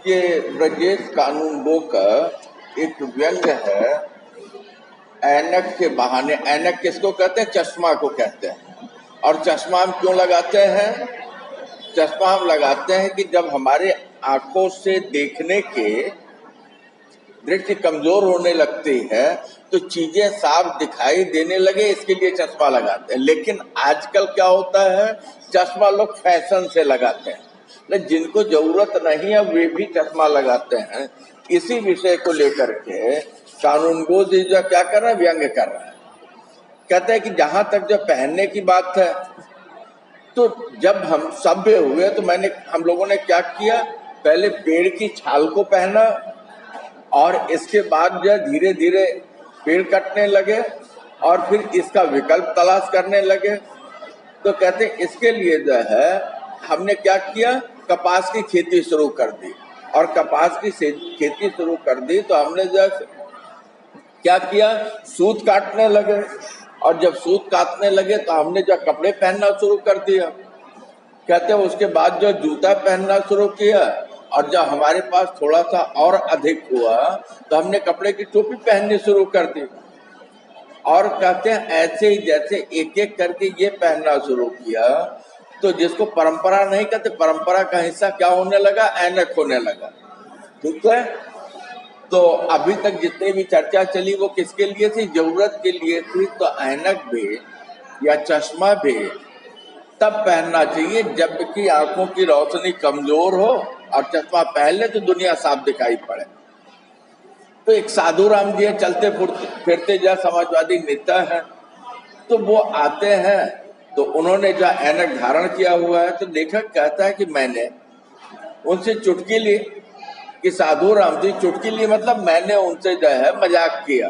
ये ब्रजेश कानूनगो का एक व्यंग है। ऐनक के बहाने, ऐनक किसको कहते हैं? चश्मा को कहते हैं। और चश्मा हम क्यों लगाते हैं? चश्मा हम लगाते हैं कि जब हमारे आंखों से देखने के दृष्टि कमजोर होने लगती है तो चीजें साफ दिखाई देने लगे, इसके लिए चश्मा लगाते हैं। लेकिन आजकल क्या होता है, चश्मा लोग फैशन से लगाते हैं, लेकिन जिनको जरूरत नहीं है वे भी चश्मा लगाते हैं। इसी विषय को लेकर के कानूनगो जी जो क्या कर रहा है, व्यंग कर रहा है। कहते हैं कि जहां तक जो पहनने की बात है, तो जब हम सभ्य हुए तो हम लोगों ने क्या किया, पहले पेड़ की छाल को पहना और इसके बाद जो धीरे धीरे पेड़ कटने लगे और फिर इसका विकल्प तलाश करने लगे। तो कहते हैं इसके लिए जो है हमने क्या किया, कपास की खेती शुरू कर दी। और कपास की खेती शुरू कर दी तो हमने जो क्या किया, सूत काटने लगे। और जब सूत काटने लगे तो हमने जो कपड़े पहनना शुरू कर दिया। कहते हैं उसके बाद जो जूता पहनना शुरू किया, और जब हमारे पास थोड़ा सा और अधिक हुआ तो हमने कपड़े की टोपी पहननी शुरू कर दी। और कहते हैं ऐसे ही जैसे एक एक करके ये पहनना शुरू किया, तो जिसको परंपरा नहीं कहते, परंपरा का हिस्सा क्या होने लगा, ऐनक होने लगा। ठीक है, तो अभी तक जितनी भी चर्चा चली वो किसके लिए थी, जरूरत के लिए थी। तो ऐनक भी या चश्मा भी तब पहनना चाहिए जबकि आंखों की रोशनी कमजोर हो, और चश्मा पहन ले तो दुनिया साफ दिखाई पड़े। तो एक साधु राम जी चलते फिरते जो समाजवादी नेता हैं, तो वो आते हैं तो उन्होंने जो ऐनक धारण किया हुआ है, तो लेखक कहता है कि मैंने उनसे चुटकी ली कि साधु राम जी, चुटकी ली मतलब मैंने उनसे जो है मजाक किया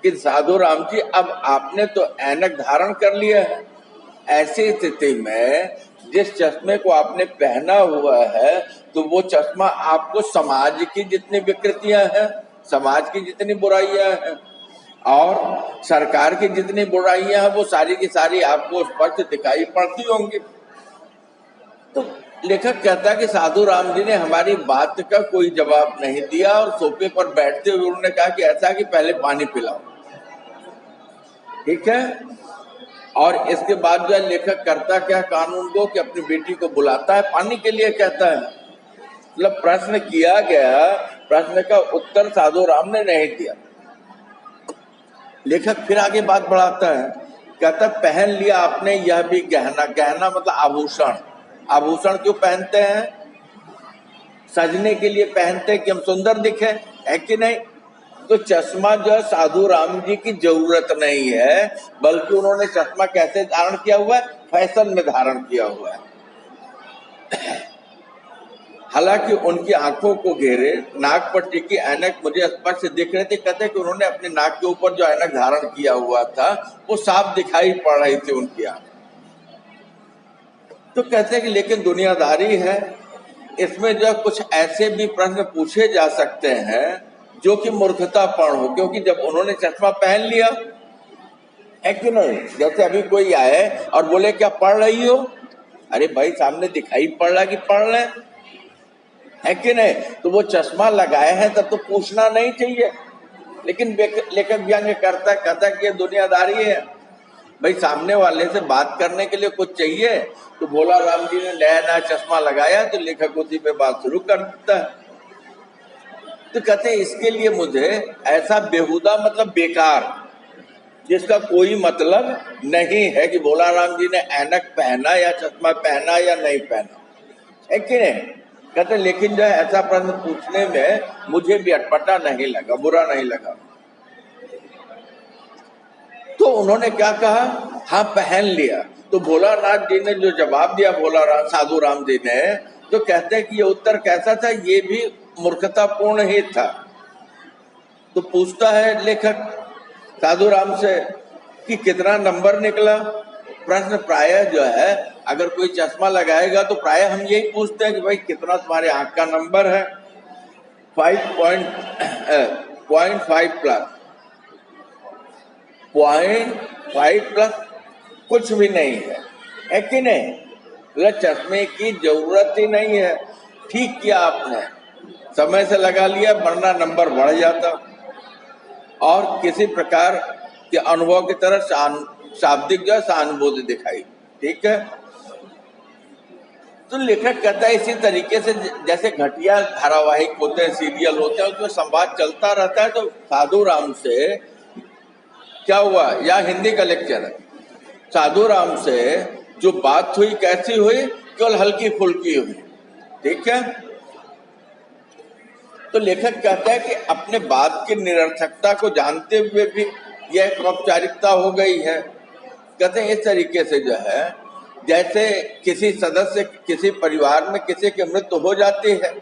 कि साधु राम जी अब आपने तो ऐनक धारण कर लिया है, ऐसी स्थिति में जिस चश्मे को आपने पहना हुआ है तो वो चश्मा आपको समाज की जितनी विकृतियां हैं, समाज की जितनी बुराइयां हैं और सरकार की जितनी बुराइयां हैं, वो सारी की सारी आपको स्पष्ट दिखाई पड़ती होंगी। तो लेखक कहता है कि साधु राम जी ने हमारी बात का कोई जवाब नहीं दिया और सोफे पर बैठते हुए उन्होंने कहा कि ऐसा कि पहले पानी पिलाओ। ठीक है, और इसके बाद जो लेखक करता क्या, कानूनगो कि अपनी बेटी को बुलाता है, पानी के लिए कहता है। मतलब प्रश्न किया गया, प्रश्न का उत्तर साधु राम ने नहीं दिया। लेखक फिर आगे बात बढ़ाता है, कहता पहन लिया आपने यह भी गहना, गहना मतलब आभूषण। आभूषण क्यों पहनते हैं, सजने के लिए पहनते हैं कि हम सुंदर दिखे, है कि नहीं। तो चश्मा जो है साधु राम जी की जरूरत नहीं है, बल्कि उन्होंने चश्मा कैसे धारण किया हुआ है, फैशन में धारण किया हुआ है। हालांकि उनकी आंखों को घेरे नाक पर टिकी ऐनक मुझे स्पष्ट दिख रहे थे। कहते कि उन्होंने अपने नाक के ऊपर जो ऐनक धारण किया हुआ था वो साफ दिखाई पड़ रही थी उनकी आंख। तो कहते हैं कि लेकिन दुनियादारी है, इसमें जो कुछ ऐसे भी प्रश्न पूछे जा सकते हैं जो कि मूर्खतापूर्ण हो, क्योंकि जब उन्होंने चश्मा पहन लिया है कि नहीं। जैसे अभी कोई आए और बोले क्या पढ़ रही हो, अरे भाई सामने दिखाई पड़ रहा कि पढ़ रहे है कि नहीं। तो वो चश्मा लगाए हैं तब तो पूछना नहीं चाहिए। लेकिन लेखक व्यंग करता कहता कि ये दुनियादारी है भाई, सामने वाले से बात करने के लिए कुछ चाहिए। तो भोला राम जी ने नया नया चश्मा लगाया तो लेखक उसी पे बात शुरू कर देता है। तो कहते इसके लिए मुझे ऐसा बेहुदा मतलब बेकार, जिसका कोई मतलब नहीं है कि भोला राम जी ने ऐनक पहना या चश्मा पहना या नहीं पहना, है कि नहीं। कहते लेकिन जो ऐसा प्रश्न पूछने में मुझे भी अटपटा नहीं लगा, बुरा नहीं लगा। तो उन्होंने क्या कहा, हाँ पहन लिया। तो भोलानाथ जी ने जो जवाब दिया, साधु राम जी ने, तो कहते हैं कि ये उत्तर कैसा था, ये भी मूर्खतापूर्ण ही था। तो पूछता है लेखक साधु राम से कि कितना नंबर निकला। प्रश्न प्रायः जो है, अगर कोई चश्मा लगाएगा तो प्रायः हम यही पूछते हैं कि भाई कितना तुम्हारे आंख का नंबर है। 5.5 प्लस, 0.5 प्लस कुछ भी नहीं है कि नहीं। चश्मे की जरूरत ही नहीं है। ठीक किया आपने, समय से लगा लिया वरना नंबर बढ़ जाता, और किसी प्रकार के अनुभव की तरह शाब्दिक जो सहानुभूति दिखाई। ठीक है, तो लेखक कहता है इसी तरीके से जैसे घटिया धारावाहिक होते हैं, सीरियल होते हैं, उसमें संवाद चलता रहता है। तो साधु राम से क्या हुआ, या हिंदी का लेक्चर है, साधु राम से जो बात हुई कैसी हुई, केवल हल्की फुल्की हुई। ठीक है, तो लेखक कहता है कि अपने बात की निरर्थकता को जानते हुए भी यह एक औपचारिकता हो गई है। कहते हैं इस तरीके से जो है, जैसे किसी सदस्य किसी परिवार में किसी की मृत्यु हो जाती है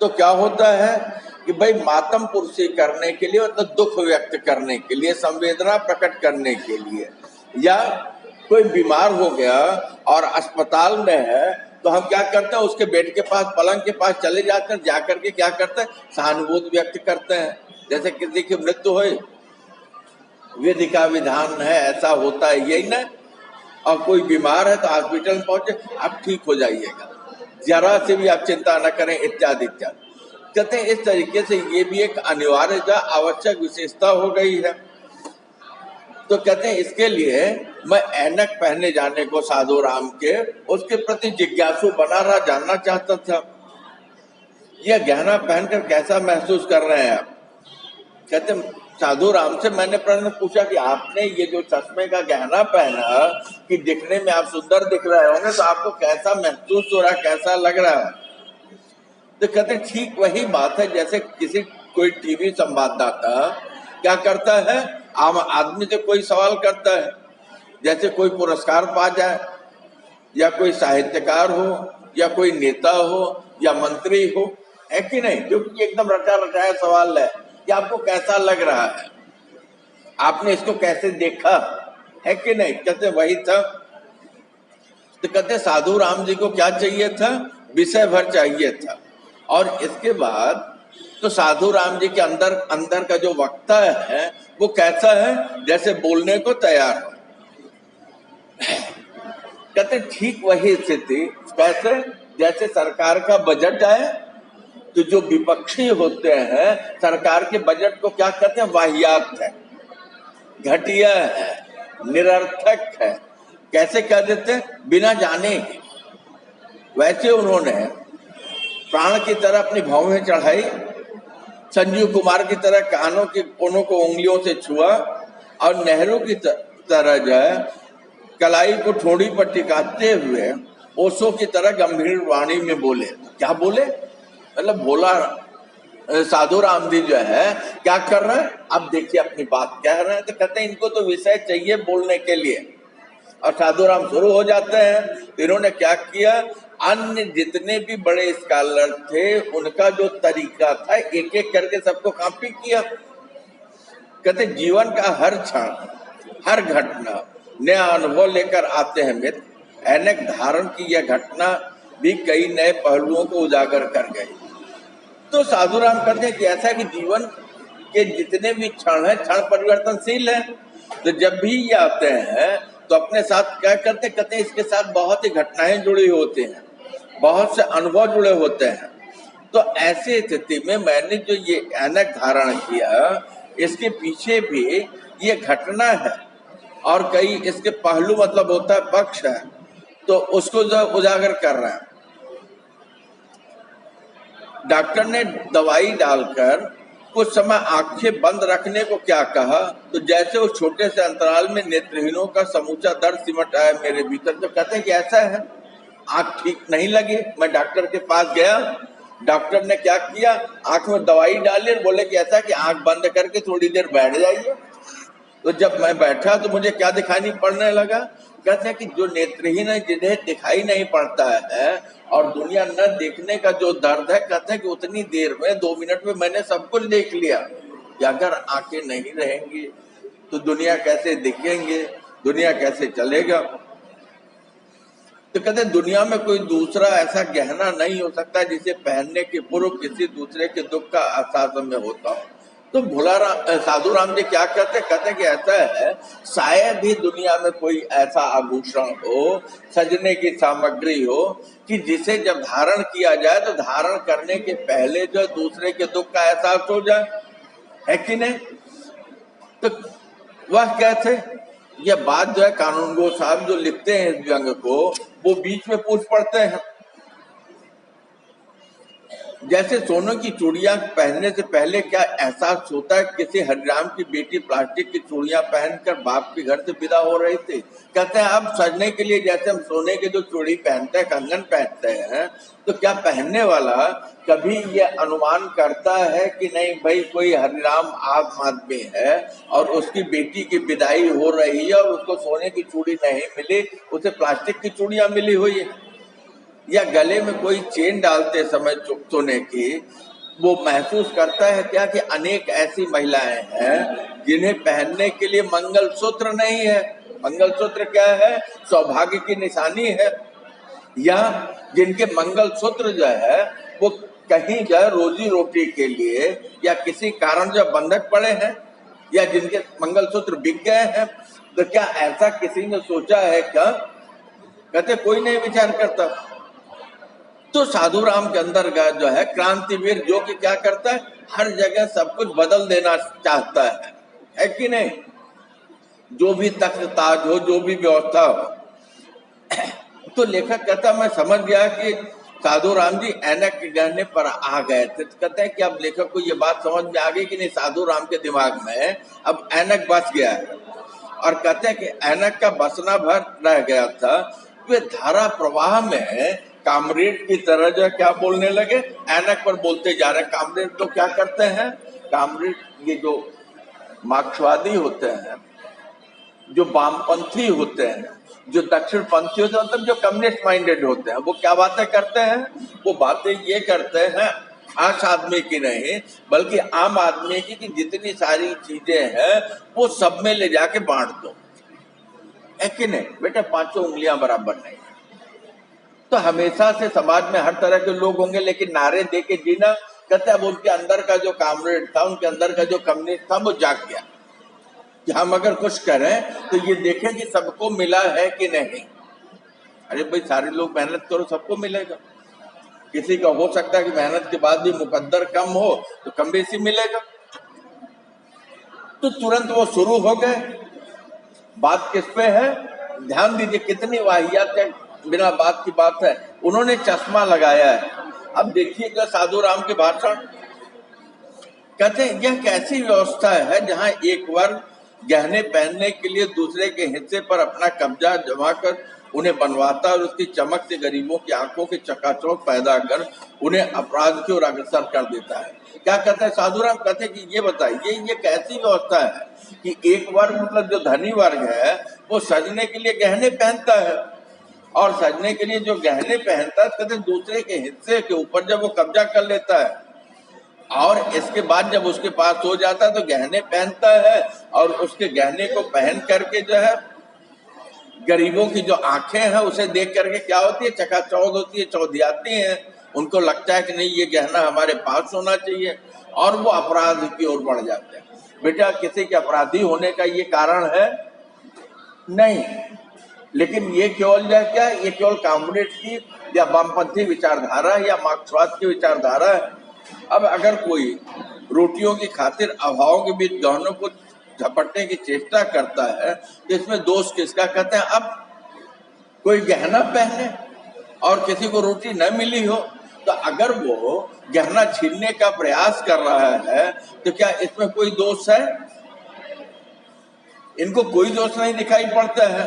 तो क्या होता है कि भाई मातम पुरसी करने के लिए, मतलब दुख व्यक्त करने के लिए, संवेदना प्रकट करने के लिए, या कोई बीमार हो गया और अस्पताल में है तो हम क्या करते हैं, उसके बेड के पास, पलंग के पास चले जाते हैं, जाकर के क्या करते हैं, सहानुभूति व्यक्त करते हैं। जैसे किसी की मृत्यु हुई, विधि का विधान है, ऐसा होता है, यही ना। और कोई बीमार है तो हॉस्पिटल में पहुंचे, आप ठीक हो जाइएगा, जरा से भी आप चिंता न करें, इत्यादि इत्यादि। कहते हैं इस तरीके से ये भी एक अनिवार्य आवश्यक विशेषता हो गई है। तो कहते हैं इसके लिए मैं ऐनक पहने जाने को साधु राम के उसके प्रति जिज्ञासु बना रहा, जानना चाहता था यह गहना पहनकर कैसा महसूस कर रहे हैं आप। कहते साधु राम से मैंने प्रश्न पूछा कि आपने ये जो चश्मे का गहना पहना कि दिखने में आप सुंदर दिख रहे होंगे, तो आपको कैसा महसूस हो रहा, कैसा लग रहा है। तो कहते ठीक वही बात है जैसे किसी कोई टीवी संवाददाता क्या करता है, आम आदमी से कोई सवाल करता है, जैसे कोई पुरस्कार पा जाए, या कोई साहित्यकार हो, या कोई नेता हो, या मंत्री हो, है कि नहीं, क्योंकि एकदम रटा रटाया सवाल है कि आपको कैसा लग रहा है, आपने इसको कैसे देखा, है कि नहीं। कहते वही था। तो कहते साधु राम जी को क्या चाहिए था, विषय भर चाहिए था। और इसके बाद तो साधु राम जी के अंदर का जो वक्ता है वो कैसा है, जैसे बोलने को तैयार हो। कहते ठीक वही स्थिति, कैसे, जैसे सरकार का बजट आए तो जो विपक्षी होते हैं सरकार के बजट को क्या कहते हैं, वाहियात है, घटिया है, निरर्थक है, कैसे कह देते हैं, बिना जाने। वैसे उन्होंने प्राण की तरह अपनी भौहें चढ़ाई, संजीव कुमार की तरह कानों के कोनों को उंगलियों से छुआ, और नेहरू की तरह जो है कलाई को ठोड़ी पर टिकाते हुए ओशो की तरह गंभीर वाणी में बोले। क्या बोले, मतलब बोला साधु राम जी जो है क्या कर रहे हैं, अब देखिए अपनी बात कह रहे हैं। तो कहते हैं इनको तो विषय चाहिए बोलने के लिए, और साधु राम शुरू हो जाते हैं। इन्होंने क्या किया, अन्य जितने भी बड़े स्कॉलर थे उनका जो तरीका था एक एक करके सबको कॉपी किया। कहते जीवन का हर क्षण, हर घटना नया अनुभव लेकर आते हैं मित्र। ऐनक धारण की यह घटना भी कई नए पहलुओं को उजागर कर गई। तो साधुराम कहते हैं कि ऐसा कि जीवन के जितने भी क्षण हैं, क्षण परिवर्तनशील है। तो जब भी ये आते हैं तो अपने साथ क्या करते, कहते हैं इसके साथ बहुत ही घटनाएं जुड़ी होती हैं, बहुत से अनुभव जुड़े होते हैं। तो ऐसी स्थिति में मैंने जो ये ऐनक धारण किया, इसके पीछे भी ये घटना है और कई इसके पहलू, मतलब होता है पक्ष है, तो उसको जो उजागर कर रहे हैं। डॉक्टर ने दवाई डालकर कुछ समय आंखें बंद रखने को क्या कहा, तो जैसे उस छोटे से अंतराल में नेत्रहीनों का समूचा दर्द सिमट आया मेरे भीतर। तो कहते हैं कि ऐसा है, आंख ठीक नहीं लगी, मैं डॉक्टर के पास गया, डॉक्टर ने क्या किया, आंख में दवाई डाली और बोले कि ऐसा कि आंख बंद करके थोड़ी देर बैठ जाइए। तो जब मैं बैठा तो मुझे क्या दिखाई पड़ने लगा, कहते हैं कि जो नेत्रहीन है, जिन्हें दिखाई नहीं पड़ता है और दुनिया न देखने का जो दर्द है, कहते हैं कि उतनी देर में 2 मिनट में मैंने सब कुछ देख लिया। कि अगर आंखें नहीं रहेंगी तो दुनिया कैसे दिखेंगे, दुनिया कैसे चलेगा। तो कहते हैं दुनिया में कोई दूसरा ऐसा गहना नहीं हो सकता जिसे पहनने के पूर्व किसी दूसरे के दुख का एहसास में होता हो। तो साधु राम जी क्या कहते कि ऐसा है, शायद ही दुनिया में कोई ऐसा आभूषण हो, सजने की सामग्री हो कि जिसे जब धारण किया जाए तो धारण करने के पहले जो दूसरे के दुख का एहसास हो जाए, है कि नहीं। तो वह कहते, यह बात जो है कानूनगो साहब जो लिखते हैं इस व्यंग को, वो बीच में पूछ पड़ते हैं। जैसे सोने की चूड़ियां पहनने से पहले क्या एहसास होता है, किसी हरिराम की बेटी प्लास्टिक की चूड़ियां पहनकर बाप के घर से विदा हो रही थी। कहते हैं अब सजने के लिए जैसे हम सोने के जो चूड़ी पहनते हैं, कंगन पहनते हैं, तो क्या पहनने वाला कभी ये अनुमान करता है कि नहीं भाई कोई हरिराम आम आदमी है और उसकी बेटी की विदाई हो रही है और उसको सोने की चूड़ी नहीं मिली, उसे प्लास्टिक की चूड़ियां मिली हुई है। या गले में कोई चेन डालते समय सोने की, वो महसूस करता है क्या कि अनेक ऐसी महिलाएं हैं जिन्हें पहनने के लिए मंगलसूत्र नहीं है। मंगलसूत्र क्या है? सौभाग्य की निशानी है। या जिनके मंगलसूत्र जो है वो कहीं जो है रोजी रोटी के लिए या किसी कारण जो बंधक पड़े हैं, या जिनके मंगलसूत्र बिक गए हैं, तो क्या ऐसा किसी ने सोचा है क्या? कहते कोई नहीं विचार करता। तो साधु राम के अंदर का जो है क्रांतिवीर, जो कि क्या करता है, हर जगह सब कुछ बदल देना चाहता है कि नहीं। जो भी तख्त ताज हो, जो भी व्यवस्था हो। तो लेखक कहता मैं समझ गया कि साधु राम जी ऐनक के गहने पर आ गए थे। तो कहते हैं कि अब लेखक को ये बात समझ में आ गई कि नहीं, साधु राम के दिमाग में अब ऐनक बस गया है। और कहते हैं कि ऐनक का बसना भर रह गया था। वे धारा प्रवाह में कामरेड की तरह जो क्या बोलने लगे, ऐनक पर बोलते जा रहे। कामरेड तो क्या करते हैं, कामरेड ये जो मार्क्सवादी होते हैं, जो वामपंथी होते हैं, जो दक्षिणपंथी होते हैं, मतलब जो कम्युनिस्ट माइंडेड होते हैं, वो क्या बातें करते हैं? वो बातें ये करते हैं खास आदमी की नहीं बल्कि आम आदमी की, कि जितनी सारी चीजें हैं वो सब में ले जाके बांट दो, है कि नहीं बेटा। पांचों उंगलियां बराबर नहीं। तो हमेशा से समाज में हर तरह के लोग होंगे, लेकिन नारे दे के जीना। कहते अब उनके अंदर का जो कामरेड था, उनके अंदर का जो कम्युनिस्ट था, वो जाग गया कि हम अगर कुछ करें तो ये देखें कि सबको मिला है कि नहीं। अरे भाई सारे लोग मेहनत करो, सबको मिलेगा। किसी का हो सकता है कि मेहनत के बाद भी मुकद्दर कम हो तो कम बेसी मिलेगा। तो तुरंत वो शुरू हो गए। बात किस पे है? ध्यान दीजिए कितनी वाहियात है, बिना बात की बात है। उन्होंने चश्मा लगाया है। अब देखिएगा साधु राम के भाषण। कहते हैं यह कैसी व्यवस्था है जहां एक वर्ग गहने पहनने के लिए दूसरे के हिस्से पर अपना कब्जा जमा कर उन्हें बनवाता और उसकी चमक से गरीबों की आंखों के चकाचौंध पैदा कर उन्हें अपराध की ओर अग्रसर कर देता है। क्या कहता है साधु राम? कहते हैं कि ये बताइए ये कैसी व्यवस्था है कि एक वर्ग, मतलब जो धनी वर्ग है, वो सजने के लिए गहने पहनता है, और सजने के लिए जो गहने पहनता है कहते दूसरे के हिस्से के ऊपर जब वो कब्जा कर लेता है, और इसके बाद जब उसके पास हो जाता है तो गहने पहनता है, और उसके गहने को पहन करके जो है गरीबों की जो आंखें हैं उसे देख करके क्या होती है, चकाचौंध होती है, चौधियाती हैं। उनको लगता है कि नहीं ये गहना हमारे पास होना चाहिए, और वो अपराध की ओर बढ़ जाते हैं। बेटा किसी के अपराधी होने का ये कारण है नहीं, लेकिन ये केवल क्या, ये केवल कम्युनिस्ट की या वामपंथी विचारधारा या मार्क्सवाद की विचारधारा है। अब अगर कोई रोटियों की खातिर अभावों के बीच गहनों को झपटने की चेष्टा करता है तो इसमें दोष किसका? कहते हैं अब कोई गहना पहने और किसी को रोटी न मिली हो, तो अगर वो गहना छीनने का प्रयास कर रहा है तो क्या इसमें कोई दोष है? इनको कोई दोष नहीं दिखाई पड़ता है।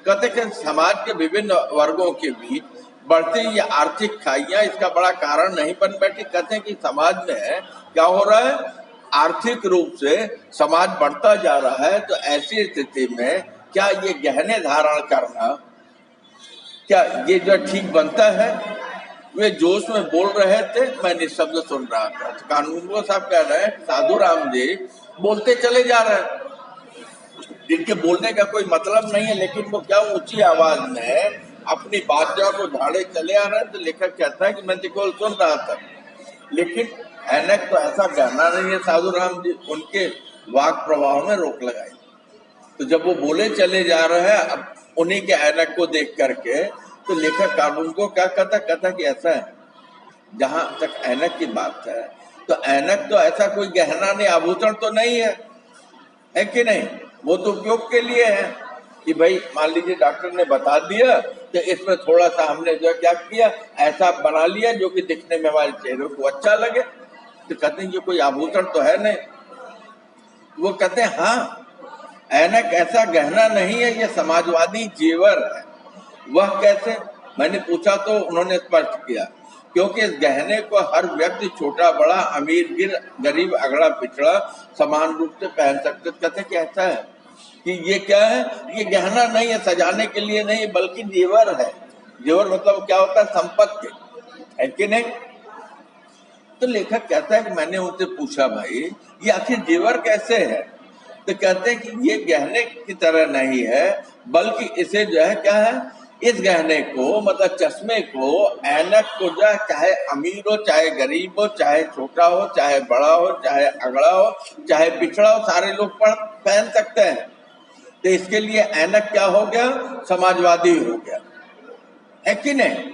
कहते कि समाज के विभिन्न वर्गों के बीच बढ़ती ये आर्थिक खाइयां इसका बड़ा कारण नहीं बन बैठी। कहते हैं कि समाज में क्या हो रहा है, आर्थिक रूप से समाज बढ़ता जा रहा है, तो ऐसी स्थिति में क्या ये गहने धारण करना क्या ये जो ठीक बनता है? वे जोश में बोल रहे थे, मैं निशब्द सुन रहा था। तो कानूनगो साहब कह रहे हैं साधु राम जी बोलते चले जा रहे हैं, जिनके बोलने का कोई मतलब नहीं है, लेकिन वो क्या ऊंची आवाज में अपनी बातों को झाड़े चले आ रहे हैं। तो लेखक कहता है कि मैं तो केवल सुन रहा था। लेकिन ऐनक तो ऐसा गहना नहीं है। साधु राम जी उनके वाक प्रवाह में रोक लगाई। तो जब वो बोले चले जा रहे हैं अब उन्हीं के ऐनक को देख करके, तो लेखक कानून को क्या कहता कि ऐसा है। जहां तक ऐनक की बात है तो ऐनक तो ऐसा कोई गहना नहीं, आभूषण तो नहीं है कि नहीं। वो तो उपयोग के लिए है कि भाई मान लीजिए डॉक्टर ने बता दिया तो इसमें थोड़ा सा हमने जो क्या किया, ऐसा बना लिया जो कि दिखने में हमारे चेहरे को अच्छा लगे। तो कहते हैं ये कोई आभूषण तो है नहीं। वो कहते हैं हाँ, ऐनक ऐसा गहना नहीं है, ये समाजवादी जेवर है। वह कैसे? मैंने पूछा तो उन्होंने स्पष्ट किया, क्योंकि इस गहने को हर व्यक्ति छोटा बड़ा अमीर गरीब अगड़ा पिछड़ा समान रूप से पहन सकते। कहते कैसा है कि ये क्या है, ये गहना नहीं है, सजाने के लिए नहीं बल्कि जेवर है। जेवर मतलब क्या होता है, संपत्ति है कि नहीं। तो लेखक कहता है कि मैंने उनसे पूछा भाई ये आखिर जेवर कैसे है। तो कहते हैं कि ये गहने की तरह नहीं है बल्कि इसे जो है क्या है, इस गहने को मतलब चश्मे को, ऐनक को जो है चाहे अमीर हो चाहे गरीब हो, चाहे छोटा हो चाहे बड़ा हो, चाहे अगड़ा हो चाहे पिछड़ा हो, सारे लोग पहन सकते हैं। तो इसके लिए ऐनक क्या हो गया, समाजवादी हो गया, है कि नहीं।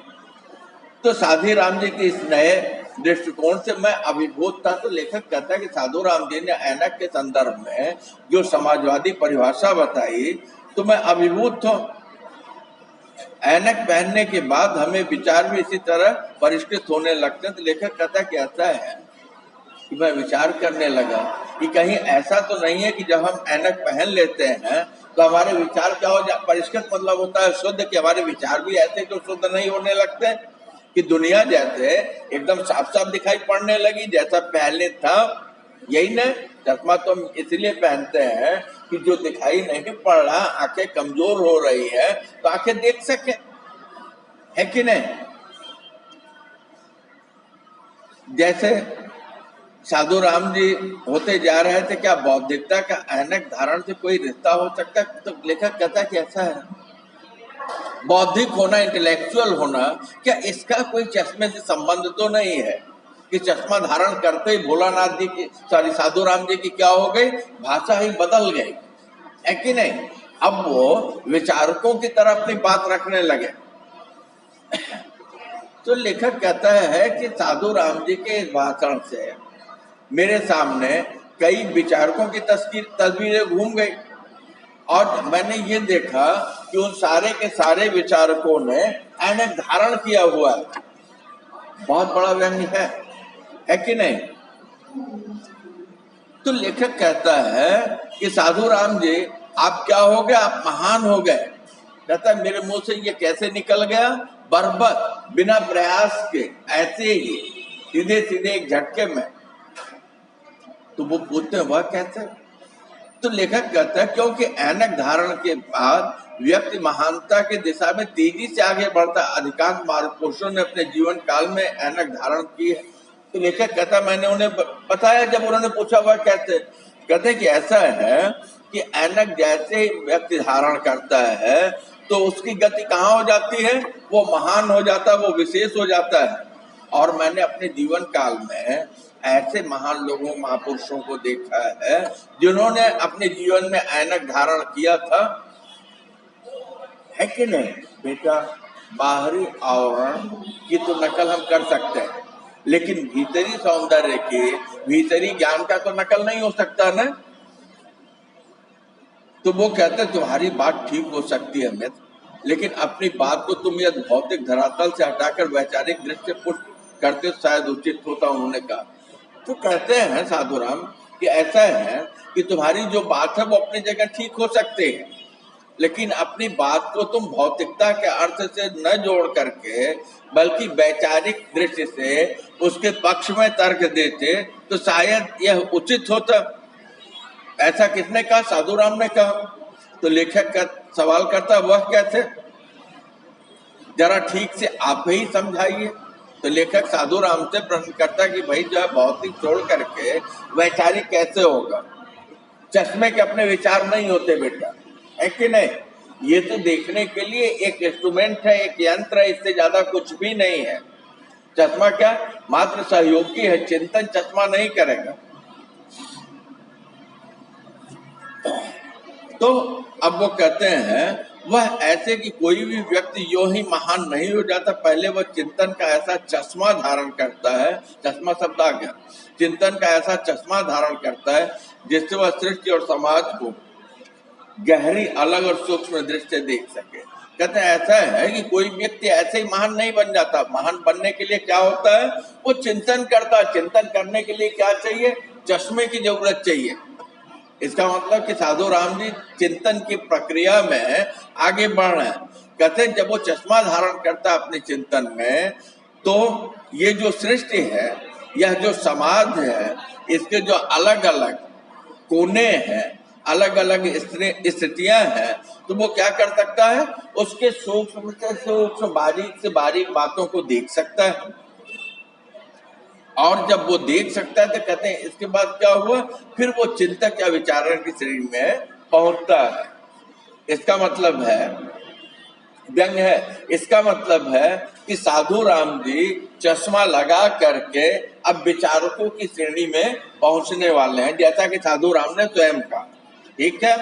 तो साधु राम जी के इस नए दृष्टिकोण से मैं अभिभूत था। तो लेखक कहता है कि साधु राम जी ने ऐनक के संदर्भ में जो समाजवादी परिभाषा बताई तो मैं अभिभूत हूँ। ऐनक पहनने के बाद हमें विचार भी इसी तरह परिष्कृत होने लगते हैं। तो लेखक कहता कि ऐसा है कि मैं विचार करने लगा कि कहीं ऐसा तो नहीं है कि जब हम ऐनक पहन लेते हैं तो हमारे विचार क्या हो जाए। परिष्कृत मतलब होता है शुद्ध, कि हमारे विचार भी ऐसे तो शुद्ध नहीं होने लगते कि दुनिया जैसे एकदम साफ साफ दिखाई पड़ने लगी जैसा पहले था। यही न, चश्मा तो हम इसलिए पहनते हैं कि जो दिखाई नहीं पड़ रहा, आंखें कमजोर हो रही है तो आंखें देख सके, है कि नहीं। जैसे साधु राम जी होते जा रहे थे, क्या बौद्धिकता का ऐनक धारण से कोई रिश्ता हो सकता है। तो लेखक कहता कि ऐसा है, बौद्धिक होना, इंटेलेक्चुअल होना, क्या इसका कोई चश्मे से संबंध तो नहीं है कि चश्मा धारण करते ही भोलानाथ जी की साधु राम जी की क्या हो गई, भाषा ही बदल गई, है कि नहीं। अब वो विचारकों की तरह अपनी बात रखने लगे। तो लेखक कहता है कि साधु राम जी के इस भाषण से मेरे सामने कई विचारकों की तस्वीरें घूम गई और मैंने ये देखा कि उन सारे के सारे विचारकों ने ऐनक धारण किया हुआ है। बहुत बड़ा व्यंग्य है कि नहीं। तो लेखक कहता है कि साधु राम जी आप क्या हो गए, आप महान हो गए। कहता है मेरे मुंह से ये कैसे निकल गया, बर्बत बिना प्रयास के, ऐसे ही सीधे सीधे एक झटके में। तो वो पूछते हैं वह कैसे। तो लेखक कहता है क्योंकि ऐनक धारण के बाद व्यक्ति महानता की दिशा में तेजी से आगे बढ़ता। अधिकांश महापुरुषों ने अपने जीवन काल में ऐनक धारण की है। तो लेखक कहता मैंने उन्हें बताया, जब उन्होंने पूछा वह कैसे, कहते कि ऐसा है कि ऐनक जैसे ही व्यक्ति धारण करता है तो उसकी गति कहाँ हो जाती है, वो महान हो जाता है, वो विशेष हो जाता है। और मैंने अपने जीवन काल में ऐसे महान लोगों, महापुरुषों को देखा है जिन्होंने अपने जीवन में ऐनक धारण किया था, है कि नहीं बेटा। बाहरी आवरण की तो नकल हम कर सकते हैं लेकिन भीतरी सौंदर्य की, भीतरी ज्ञान का तो नकल नहीं हो सकता ना। तो वो कहते तुम्हारी बात ठीक हो सकती है मित्र, लेकिन अपनी बात को तुम यदि भौतिक धरातल से हटाकर वैचारिक दृष्टि से पुष्ट करते शायद उचित होता, उन्होंने कहा। तो कहते हैं साधु राम कि ऐसा है कि तुम्हारी जो बात है वो अपनी जगह ठीक हो सकती है, लेकिन अपनी बात को तुम भौतिकता के अर्थ से न जोड़ करके बल्कि वैचारिक दृष्टि से उसके पक्ष में तर्क देते तो शायद यह उचित होता। ऐसा किसने कहा, साधु राम ने कहा। तो लेखक का सवाल करता वह कैसे, जरा ठीक से आप ही समझाइए। तो लेखक साधु राम से प्रश्न करता कि भाई जो है भौतिक छोड़ करके वैचारिक कैसे होगा। चश्मे के अपने विचार नहीं होते बेटा, है कि नहीं। ये तो देखने के लिए एक इंस्ट्रूमेंट है, एक यंत्र है, इससे ज्यादा कुछ भी नहीं है। चश्मा क्या मात्र सहयोगी है, चिंतन चश्मा नहीं करेगा। तो अब वो कहते हैं वह ऐसे कि कोई भी व्यक्ति यो ही महान नहीं हो जाता, पहले वह चिंतन का ऐसा चश्मा धारण करता है, चश्मा शब्द आ गया, चिंतन का ऐसा चश्मा धारण करता है जिससे वह सृष्टि और समाज को गहरी, अलग और सूक्ष्म दृष्टि से देख सके। कहते हैं ऐसा है कि कोई व्यक्ति ऐसे ही महान नहीं बन जाता, महान बनने के लिए क्या होता है, वो चिंतन करता है। चिंतन करने के लिए क्या चाहिए, चश्मे की जरूरत चाहिए। इसका मतलब कि साधु राम जी चिंतन की प्रक्रिया में आगे बढ़ रहे हैं। कहते हैं जब वो चश्मा धारण करता है अपने चिंतन में, तो ये जो सृष्टि है, यह जो समाज है, इसके जो अलग अलग कोने हैं, अलग अलग स्थितियां हैं, तो वो क्या कर सकता है, उसके सूक्ष्म से सूक्ष्म, बारीक से बारीक बातों को देख सकता है। और जब वो देख सकता है तो कहते हैं इसके बाद क्या हुआ, फिर वो चिंतक या विचारण की श्रेणी में पहुंचता है। इसका मतलब है, व्यंग है, इसका मतलब है कि साधु राम जी चश्मा लगा करके अब विचारकों की श्रेणी में पहुंचने वाले हैं, जैसा कि साधु राम ने स्वयं कहा। ठीक है,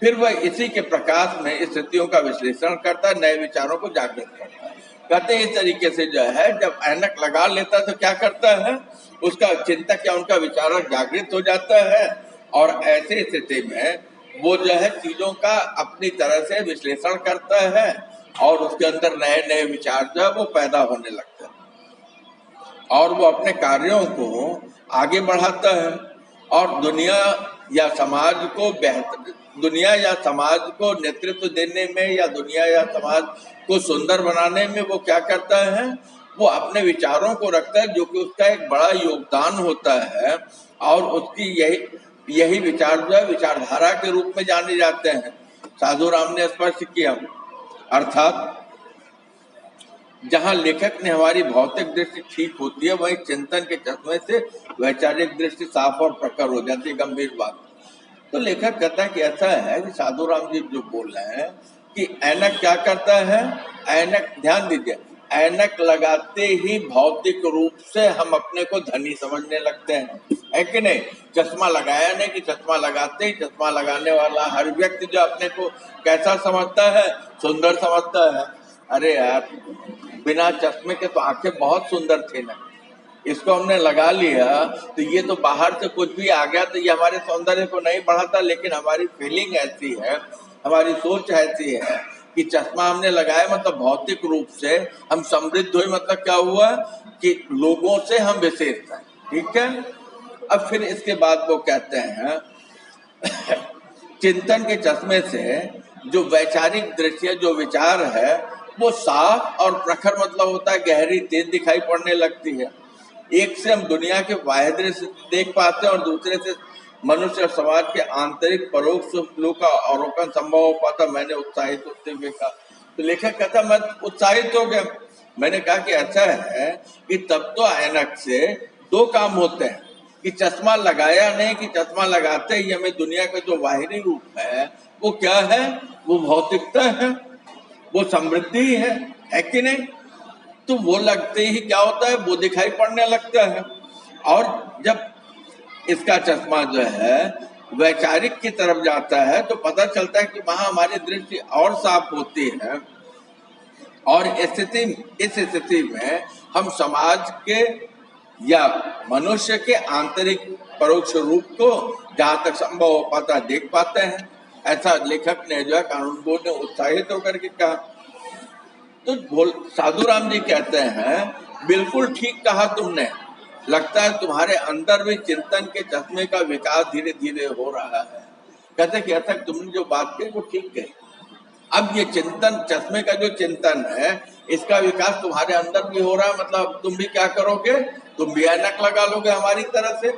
फिर वह इसी के प्रकाश में स्थितियों का विश्लेषण करता है, नए विचारों को जागृत करता है। कहते हैं इस तरीके से जो है, जब ऐनक लगा लेता है तो क्या करता है, उसका चिंतक या उनका विचारक जागृत हो जाता है, और ऐसे स्थिति में वो जो है चीजों का अपनी तरह से विश्लेषण करता है, और उसके अंदर नए नए विचार जो है वो पैदा होने लगते हैं, और वो अपने कार्यों को आगे बढ़ाता है, और दुनिया या समाज को बेहतर, दुनिया या समाज को नेतृत्व देने में, या दुनिया या समाज को सुंदर बनाने में वो क्या करता है, वो अपने विचारों को रखता है, जो कि उसका एक बड़ा योगदान होता है, और उसकी यही विचार जो है विचारधारा के रूप में जाने जाते हैं। साधु राम ने स्पष्ट किया, अर्थात जहाँ लेखक ने हमारी भौतिक दृष्टि ठीक होती है, वहीं चिंतन के चश्मे से वैचारिक दृष्टि साफ और प्रखर हो जाती है। गंभीर बात। तो लेखक कहता है कि ऐसा है कि साधु राम जी जो बोल रहे हैं कि ऐनक क्या करता है, ऐनक, ध्यान दीजिए, ऐनक लगाते ही भौतिक रूप से हम अपने को धनी समझने लगते हैं, है कि नहीं। चश्मा लगाया नहीं कि चश्मा लगाते ही, चश्मा लगाने वाला हर व्यक्ति जो अपने को कैसा समझता है, सुंदर समझता है। अरे यार, बिना चश्मे के तो आंखें बहुत सुंदर थी ना, इसको हमने लगा लिया तो ये तो बाहर से कुछ भी आ गया तो ये हमारे सौंदर्य को नहीं बढ़ाता, लेकिन हमारी फीलिंग ऐसी है, हमारी सोच ऐसी है कि चश्मा हमने लगाया मतलब भौतिक रूप से हम समृद्ध हुए, मतलब क्या हुआ कि लोगों से हम विशेष हैं। ठीक है, अब फिर इसके बाद वो कहते हैं चिंतन के चश्मे से जो वैचारिक दृश्य, जो विचार है, वो साफ और प्रखर, मतलब होता है गहरी, तेज दिखाई पड़ने लगती है। एक से हम दुनिया के बाह्य दृश्य देख पाते हैं, और दूसरे से मनुष्य और समाज के आंतरिक परोक्ष लोग का अवलोकन संभव हो पाता। मैंने उत्साहित होते हुए कहा, तो लेखक कहता मैं उत्साहित हो गया। मैंने कहा कि ऐसा है कि तब तो ऐनक से दो काम होते हैं, कि चश्मा लगाया नहीं, कि चश्मा लगाते ही हमें दुनिया का जो बाहरी रूप है वो क्या है, वो भौतिकता है, वो समृद्धि है कि नहीं। तो वो लगते ही क्या होता है, वो दिखाई पड़ने लगता है। और जब इसका चश्मा जो है वैचारिक की तरफ जाता है तो पता चलता है कि वहां हमारी दृष्टि और साफ होती है, और इस स्थिति में हम समाज के या मनुष्य के आंतरिक परोक्ष रूप को जहां तक संभव हो पाता देख पाते हैं। ऐसा लेखक ने जो है कानूनगो ने उत्साहित होकर के कहा। तो साधु राम जी कहते हैं बिल्कुल ठीक कहा तुमने, लगता है तुम्हारे अंदर भी चिंतन के चश्मे का विकास धीरे धीरे हो रहा है। कहते कि ऐसा तुमने जो बात कही वो ठीक कही। अब ये चिंतन, चश्मे का जो चिंतन है, इसका विकास तुम्हारे अंदर भी हो रहा है, मतलब तुम भी क्या करोगे, तुम भी ऐनक लगा लोगे हमारी तरह से,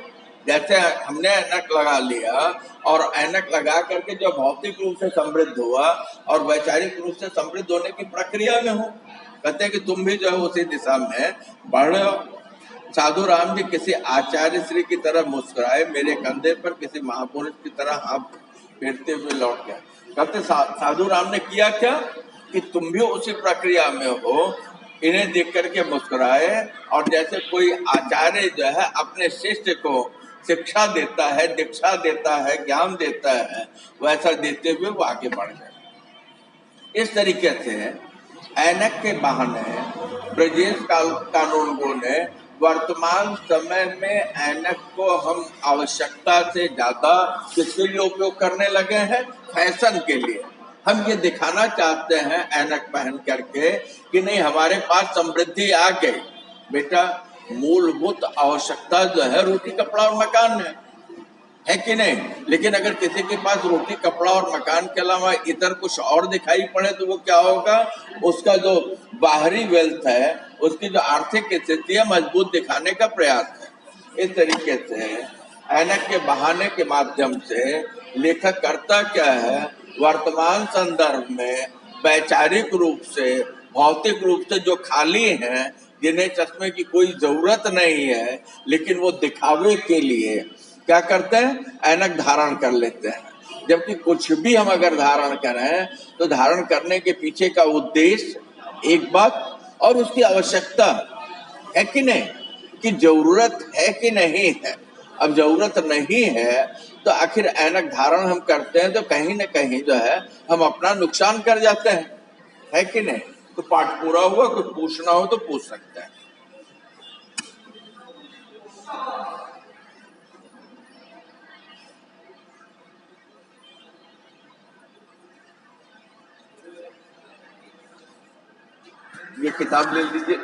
जैसे हमने ऐनक लगा लिया, और ऐनक लगा करके जो भौतिक रूप से समृद्ध हुआ और वैचारिक रूप से समृद्ध होने की प्रक्रिया में हो। कहते हैं कि तुम भी जो है उसी दिशा में बढ़ रहे हो। साधु राम जी किसी आचार्य श्री की तरह मुस्कुराए, मेरे कंधे पर किसी महापुरुष की तरह हाथ फेरते हुए लौट गए। कहते साधु राम ने किया क्या कि तुम भी उसी प्रक्रिया में हो, इन्हें देख करके मुस्कुराए, और जैसे कोई आचार्य जो है अपने शिष्य को शिक्षा देता है, दीक्षा देता है, ज्ञान देता है, वैसा देते हुए वो आगे बढ़ गए। इस तरीके से ऐनक के बहाने ब्रजेश कानूनगो ने वर्तमान समय में ऐनक को हम आवश्यकता से ज्यादा किसके लिए उपयोग करने लगे हैं? फैशन के लिए। हम ये दिखाना चाहते हैं ऐनक पहन करके कि नहीं, हमारे पास समृद्धि आ गई। बेटा, मूलभूत आवश्यकता जो है रोटी कपड़ा और मकान है कि नहीं? लेकिन अगर किसी के पास रोटी कपड़ा और मकान के अलावा इतर कुछ और दिखाई पड़े तो वो क्या होगा? उसका जो बाहरी वेल्थ है, उसकी जो आर्थिक स्थिति है, मजबूत दिखाने का प्रयास है। इस तरीके से ऐनक के बहाने के माध्यम से लेखक करता क्या है? वर्तमान संदर्भ में वैचारिक रूप से, भौतिक रूप से जो खाली हैं, जिन्हें चश्मे की कोई जरूरत नहीं है, लेकिन वो दिखावे के लिए क्या करते हैं? ऐनक धारण कर लेते हैं। जबकि कुछ भी हम अगर धारण करें तो धारण करने के पीछे का उद्देश्य एक बात, और उसकी आवश्यकता है कि नहीं, कि जरूरत है कि नहीं है। अब जरूरत नहीं है तो आखिर ऐनक धारण हम करते हैं तो कहीं ना कहीं जो है हम अपना नुकसान कर जाते हैं, है कि नहीं? तो पाठ पूरा हुआ, कुछ पूछना हो तो पूछ सकते हैं। ये किताब ले लीजिए,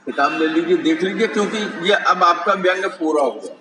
किताब ले लीजिए, देख लीजिए, क्योंकि ये अब आपका व्यंग पूरा हुआ।